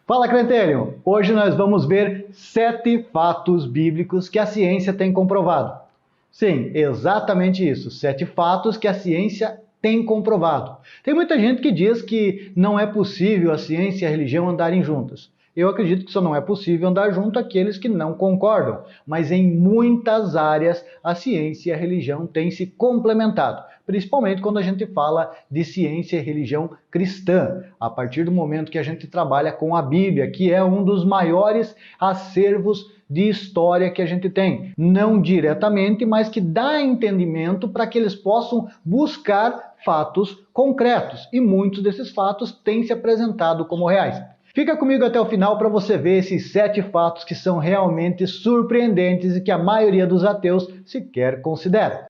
Fala, Crentelho! Hoje nós vamos ver 7 fatos bíblicos que a ciência tem comprovado. Sim, exatamente isso, 7 fatos que a ciência tem comprovado. Tem muita gente que diz que não é possível a ciência e a religião andarem juntas. Eu acredito que só não é possível andar junto aqueles que não concordam, mas em muitas áreas a ciência e a religião têm se complementado, principalmente quando a gente fala de ciência e religião cristã, a partir do momento que a gente trabalha com a Bíblia, que é um dos maiores acervos de história que a gente tem. Não diretamente, mas que dá entendimento para que eles possam buscar fatos concretos. E muitos desses fatos têm se apresentado como reais. Fica comigo até o final para você ver esses 7 fatos que são realmente surpreendentes e que a maioria dos ateus sequer considera.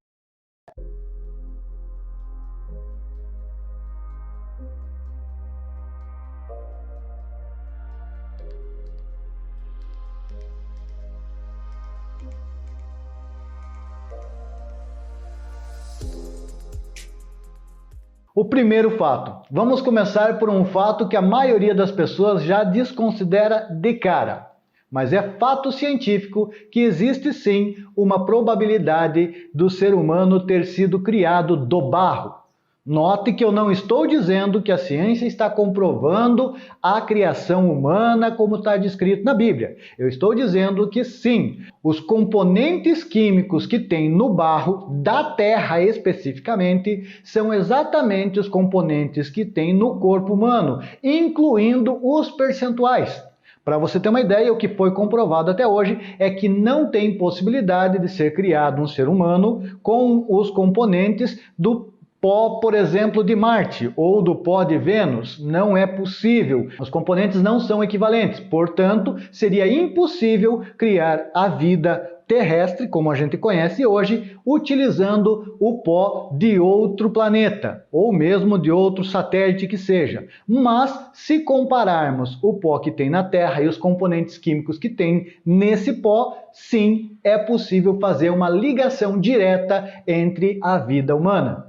O primeiro fato. Vamos começar por um fato que a maioria das pessoas já desconsidera de cara. Mas é fato científico que existe sim uma probabilidade do ser humano ter sido criado do barro. Note que eu não estou dizendo que a ciência está comprovando a criação humana como está descrito na Bíblia. Eu estou dizendo que sim, os componentes químicos que tem no barro, da terra especificamente, são exatamente os componentes que tem no corpo humano, incluindo os percentuais. Para você ter uma ideia, o que foi comprovado até hoje é que não tem possibilidade de ser criado um ser humano com os componentes do pó, por exemplo, de Marte ou do pó de Vênus. Não é possível. Os componentes não são equivalentes. Portanto, seria impossível criar a vida terrestre, como a gente conhece hoje, utilizando o pó de outro planeta, ou mesmo de outro satélite que seja. Mas, se compararmos o pó que tem na Terra e os componentes químicos que tem nesse pó, sim, é possível fazer uma ligação direta entre a vida humana.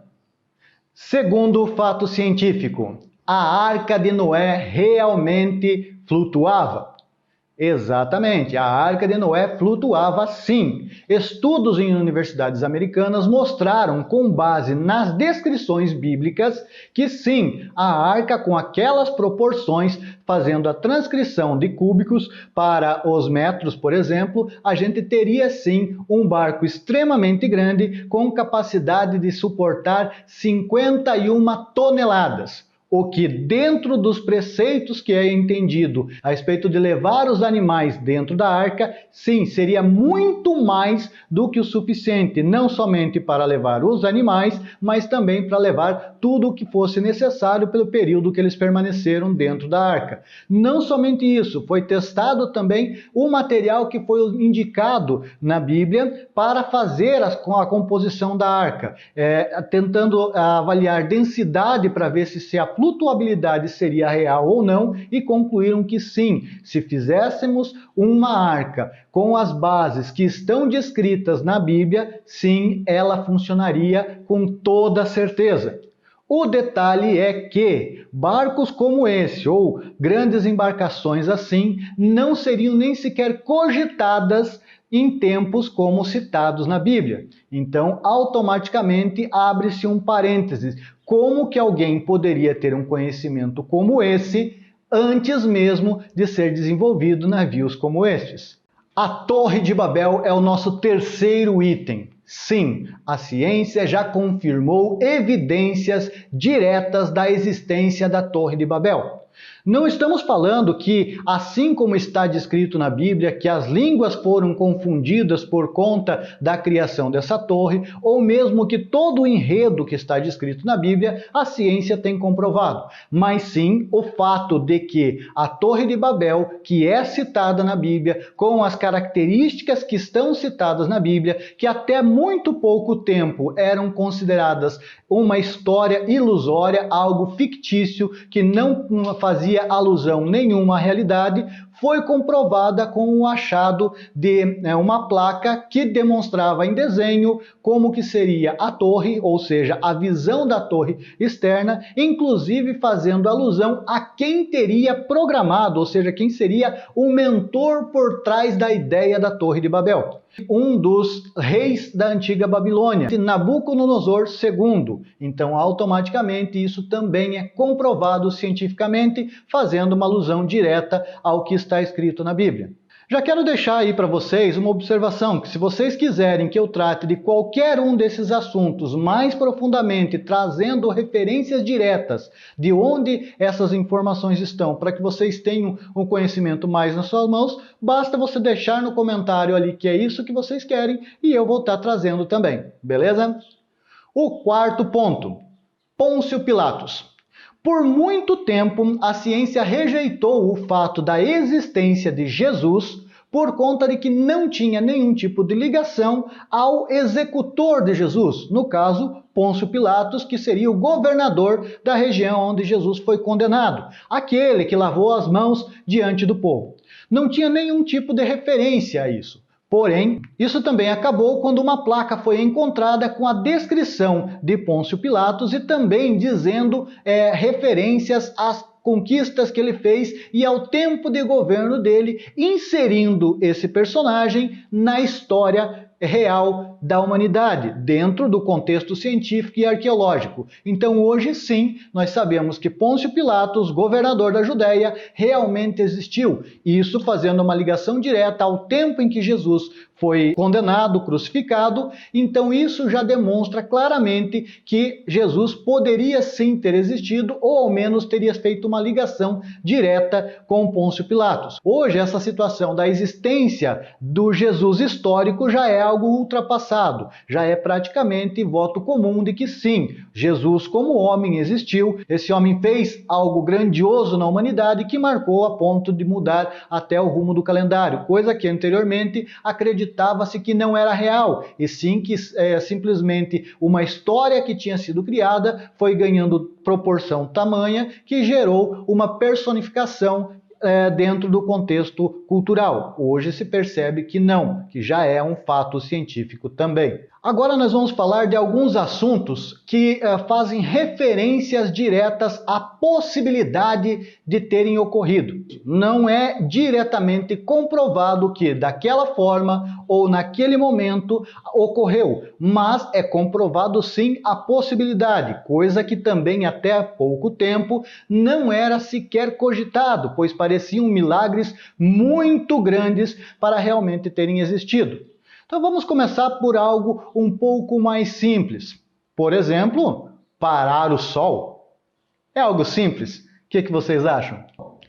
Segundo fato científico, a Arca de Noé realmente flutuava? Exatamente, a Arca de Noé flutuava sim. Estudos em universidades americanas mostraram, com base nas descrições bíblicas, que sim, a Arca com aquelas proporções, fazendo a transcrição de cúbicos para os metros, por exemplo, a gente teria sim um barco extremamente grande com capacidade de suportar 51 toneladas. O que dentro dos preceitos que é entendido a respeito de levar os animais dentro da arca, sim, seria muito mais do que o suficiente, não somente para levar os animais, mas também para levar tudo o que fosse necessário pelo período que eles permaneceram dentro da arca. Não somente isso, foi testado também o material que foi indicado na Bíblia para fazer a composição da arca, tentando avaliar densidade para ver se a flutuabilidade seria real ou não, e concluíram que sim, se fizéssemos uma arca com as bases que estão descritas na Bíblia, sim, ela funcionaria com toda certeza. O detalhe é que barcos como esse, ou grandes embarcações assim, não seriam nem sequer cogitadas em tempos como citados na Bíblia. Então, automaticamente abre-se um parênteses. Como que alguém poderia ter um conhecimento como esse antes mesmo de ser desenvolvido navios como estes? A Torre de Babel é o nosso terceiro item. Sim, a ciência já confirmou evidências diretas da existência da Torre de Babel. Não estamos falando que, assim como está descrito na Bíblia, que as línguas foram confundidas por conta da criação dessa torre, ou mesmo que todo o enredo que está descrito na Bíblia, a ciência tem comprovado. Mas sim o fato de que a Torre de Babel, que é citada na Bíblia, com as características que estão citadas na Bíblia, que até muito pouco tempo eram consideradas uma história ilusória, algo fictício, que não fazia alusão nenhuma à realidade, foi comprovada com o achado de uma placa que demonstrava em desenho como que seria a torre, ou seja, a visão da torre externa, inclusive fazendo alusão a quem teria programado, ou seja, quem seria o mentor por trás da ideia da Torre de Babel. Um dos reis da antiga Babilônia, Nabucodonosor II. Então, automaticamente, isso também é comprovado cientificamente, fazendo uma alusão direta ao que está escrito na Bíblia. Já quero deixar aí para vocês uma observação, que se vocês quiserem que eu trate de qualquer um desses assuntos mais profundamente, trazendo referências diretas de onde essas informações estão, para que vocês tenham um conhecimento mais nas suas mãos, basta você deixar no comentário ali que é isso que vocês querem e eu vou estar trazendo também, beleza? O quarto ponto, Pôncio Pilatos. Por muito tempo, a ciência rejeitou o fato da existência de Jesus por conta de que não tinha nenhum tipo de ligação ao executor de Jesus, no caso, Pôncio Pilatos, que seria o governador da região onde Jesus foi condenado, aquele que lavou as mãos diante do povo. Não tinha nenhum tipo de referência a isso. Porém, isso também acabou quando uma placa foi encontrada com a descrição de Pôncio Pilatos e também dizendo referências às conquistas que ele fez e ao tempo de governo dele, inserindo esse personagem na história real da humanidade, dentro do contexto científico e arqueológico. Então hoje sim, nós sabemos que Pôncio Pilatos, governador da Judéia, realmente existiu. Isso fazendo uma ligação direta ao tempo em que Jesus foi condenado, crucificado. Então isso já demonstra claramente que Jesus poderia sim ter existido, ou ao menos teria feito uma ligação direta com Pôncio Pilatos. Hoje essa situação da existência do Jesus histórico já é algo ultrapassado, já é praticamente voto comum de que sim, Jesus como homem existiu, esse homem fez algo grandioso na humanidade que marcou a ponto de mudar até o rumo do calendário, coisa que anteriormente acreditava-se que não era real, e sim que simplesmente uma história que tinha sido criada foi ganhando proporção tamanha que gerou uma personificação dentro do contexto cultural. Hoje se percebe que não, que já é um fato científico também. Agora nós vamos falar de alguns assuntos que fazem referências diretas à possibilidade de terem ocorrido. Não é diretamente comprovado que daquela forma ou naquele momento ocorreu, mas é comprovado sim a possibilidade, coisa que também até há pouco tempo não era sequer cogitado, pois pareciam milagres muito grandes para realmente terem existido. Então vamos começar por algo um pouco mais simples. Por exemplo, parar o sol. É algo simples. O que vocês acham?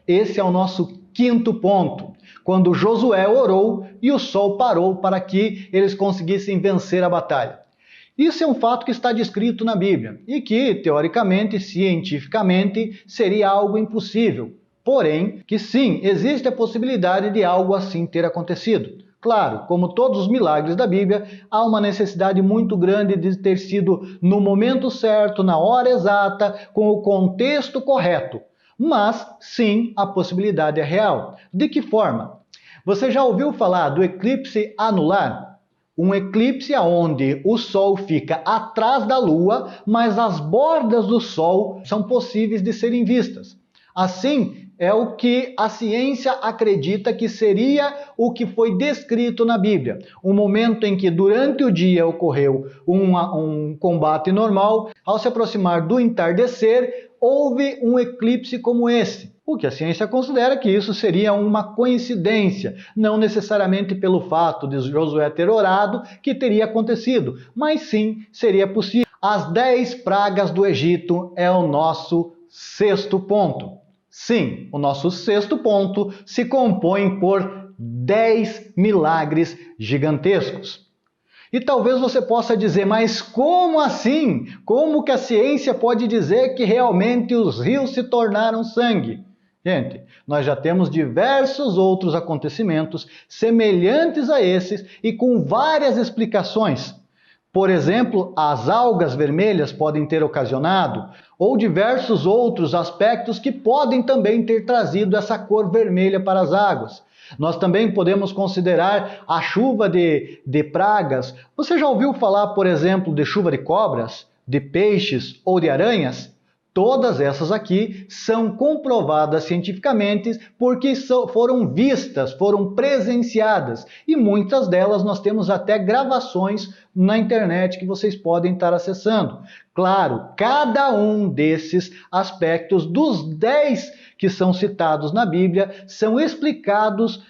Esse é o nosso quinto ponto. Quando Josué orou e o sol parou para que eles conseguissem vencer a batalha. Isso é um fato que está descrito na Bíblia e que, teoricamente, cientificamente, seria algo impossível. Porém, que sim, existe a possibilidade de algo assim ter acontecido. Claro, como todos os milagres da Bíblia, há uma necessidade muito grande de ter sido no momento certo, na hora exata, com o contexto correto. Mas, sim, a possibilidade é real. De que forma? Você já ouviu falar do eclipse anular? Um eclipse onde o Sol fica atrás da Lua, mas as bordas do Sol são possíveis de serem vistas. Assim, é o que a ciência acredita que seria o que foi descrito na Bíblia. Um momento em que durante o dia ocorreu um combate normal, ao se aproximar do entardecer, houve um eclipse como esse. O que a ciência considera que isso seria uma coincidência, não necessariamente pelo fato de Josué ter orado que teria acontecido, mas sim seria possível. As 10 pragas do Egito é o nosso sexto ponto. Sim, o nosso sexto ponto se compõe por 10 milagres gigantescos. E talvez você possa dizer, mas como assim? Como que a ciência pode dizer que realmente os rios se tornaram sangue? Gente, nós já temos diversos outros acontecimentos semelhantes a esses e com várias explicações. Por exemplo, as algas vermelhas podem ter ocasionado, ou diversos outros aspectos que podem também ter trazido essa cor vermelha para as águas. Nós também podemos considerar a chuva de pragas. Você já ouviu falar, por exemplo, de chuva de cobras, de peixes ou de aranhas? Todas essas aqui são comprovadas cientificamente porque foram vistas, foram presenciadas e muitas delas nós temos até gravações na internet que vocês podem estar acessando. Claro, cada um desses aspectos dos 10 que são citados na Bíblia são explicados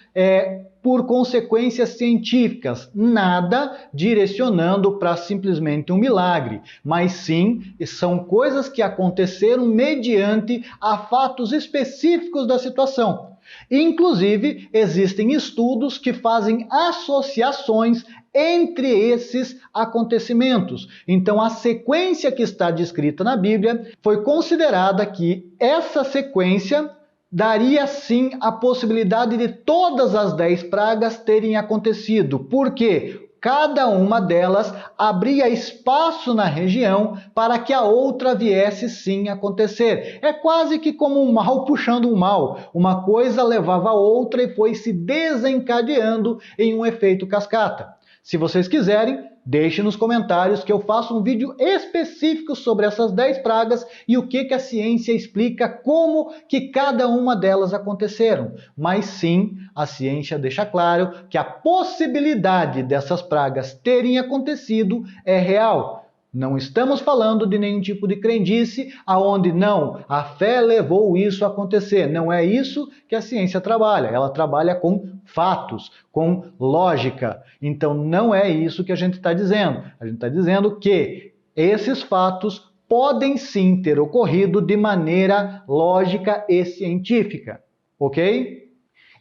por consequências científicas, nada direcionando para simplesmente um milagre, mas sim são coisas que aconteceram mediante a fatos específicos da situação. Inclusive, existem estudos que fazem associações entre esses acontecimentos. Então, a sequência que está descrita na Bíblia foi considerada que essa sequência daria sim a possibilidade de todas as 10 pragas terem acontecido, porque cada uma delas abria espaço na região para que a outra viesse sim acontecer. É quase que como um mal puxando um mal. Uma coisa levava a outra e foi se desencadeando em um efeito cascata. Se vocês quiserem, deixe nos comentários que eu faço um vídeo específico sobre essas 10 pragas e o que a ciência explica como que cada uma delas aconteceram. Mas sim, a ciência deixa claro que a possibilidade dessas pragas terem acontecido é real. Não estamos falando de nenhum tipo de crendice, aonde não, a fé levou isso a acontecer. Não é isso que a ciência trabalha. Ela trabalha com fatos, com lógica. Então não é isso que a gente está dizendo. A gente está dizendo que esses fatos podem sim ter ocorrido de maneira lógica e científica. Ok?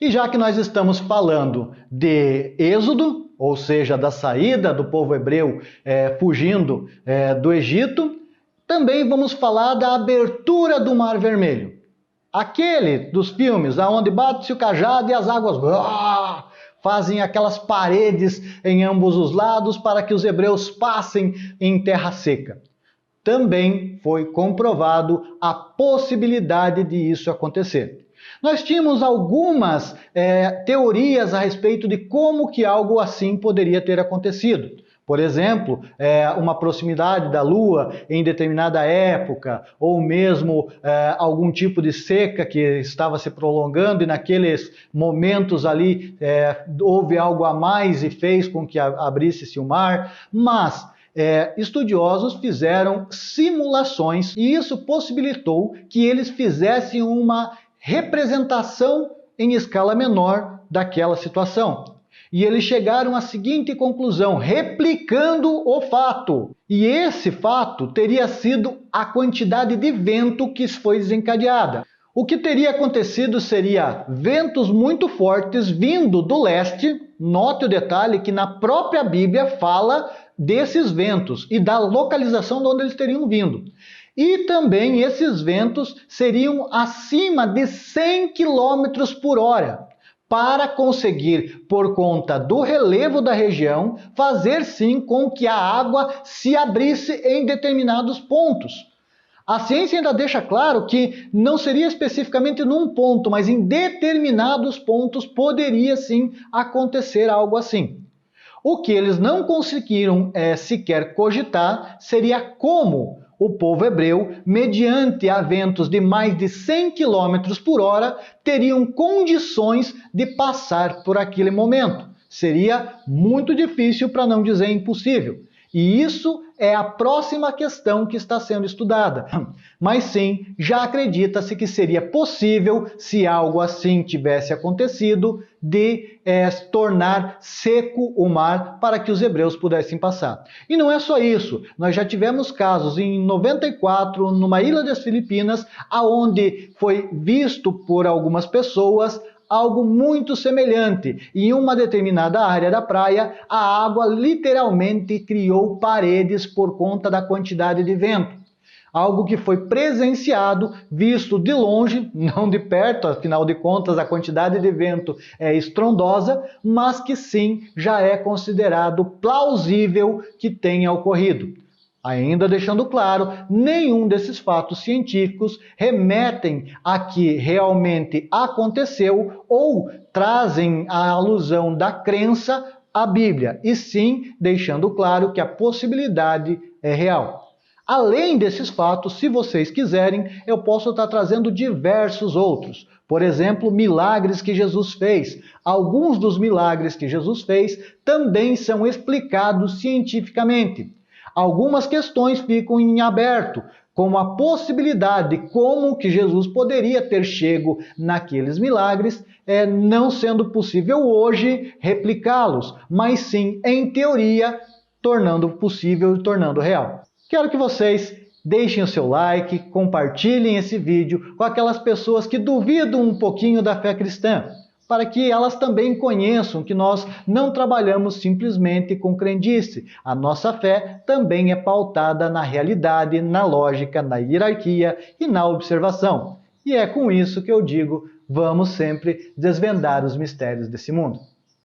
E já que nós estamos falando de Êxodo, ou seja, da saída do povo hebreu fugindo do Egito, também vamos falar da abertura do Mar Vermelho. Aquele dos filmes, onde bate-se o cajado e as águas fazem aquelas paredes em ambos os lados para que os hebreus passem em terra seca. Também foi comprovado a possibilidade de isso acontecer. Nós tínhamos algumas teorias a respeito de como que algo assim poderia ter acontecido. Por exemplo, uma proximidade da Lua em determinada época, ou mesmo algum tipo de seca que estava se prolongando e naqueles momentos ali houve algo a mais e fez com que abrisse-se o mar. Mas estudiosos fizeram simulações e isso possibilitou que eles fizessem uma representação em escala menor daquela situação. E eles chegaram à seguinte conclusão, replicando o fato. E esse fato teria sido a quantidade de vento que foi desencadeada. O que teria acontecido seria ventos muito fortes vindo do leste. Note o detalhe que na própria Bíblia fala desses ventos e da localização de onde eles teriam vindo. E também esses ventos seriam acima de 100 km por hora, para conseguir, por conta do relevo da região, fazer sim com que a água se abrisse em determinados pontos. A ciência ainda deixa claro que não seria especificamente num ponto, mas em determinados pontos poderia sim acontecer algo assim. O que eles não conseguiram sequer cogitar seria como o povo hebreu, mediante ventos de mais de 100 km por hora, teriam condições de passar por aquele momento. Seria muito difícil, para não dizer impossível. E isso é a próxima questão que está sendo estudada. Mas sim, já acredita-se que seria possível, se algo assim tivesse acontecido, de tornar seco o mar para que os hebreus pudessem passar. E não é só isso. Nós já tivemos casos em 94, numa ilha das Filipinas, aonde foi visto por algumas pessoas algo muito semelhante. Em uma determinada área da praia, a água literalmente criou paredes por conta da quantidade de vento. Algo que foi presenciado, visto de longe, não de perto, afinal de contas a quantidade de vento é estrondosa, mas que sim já é considerado plausível que tenha ocorrido. Ainda deixando claro, nenhum desses fatos científicos remetem a que realmente aconteceu ou trazem a alusão da crença à Bíblia, e sim deixando claro que a possibilidade é real. Além desses fatos, se vocês quiserem, eu posso estar trazendo diversos outros. Por exemplo, milagres que Jesus fez. Alguns dos milagres que Jesus fez também são explicados cientificamente. Algumas questões ficam em aberto, como a possibilidade de como que Jesus poderia ter chego naqueles milagres, não sendo possível hoje replicá-los, mas sim, em teoria, tornando possível e tornando real. Quero que vocês deixem o seu like, compartilhem esse vídeo com aquelas pessoas que duvidam um pouquinho da fé cristã, para que elas também conheçam que nós não trabalhamos simplesmente com crendice. A nossa fé também é pautada na realidade, na lógica, na hierarquia e na observação. E é com isso que eu digo, vamos sempre desvendar os mistérios desse mundo.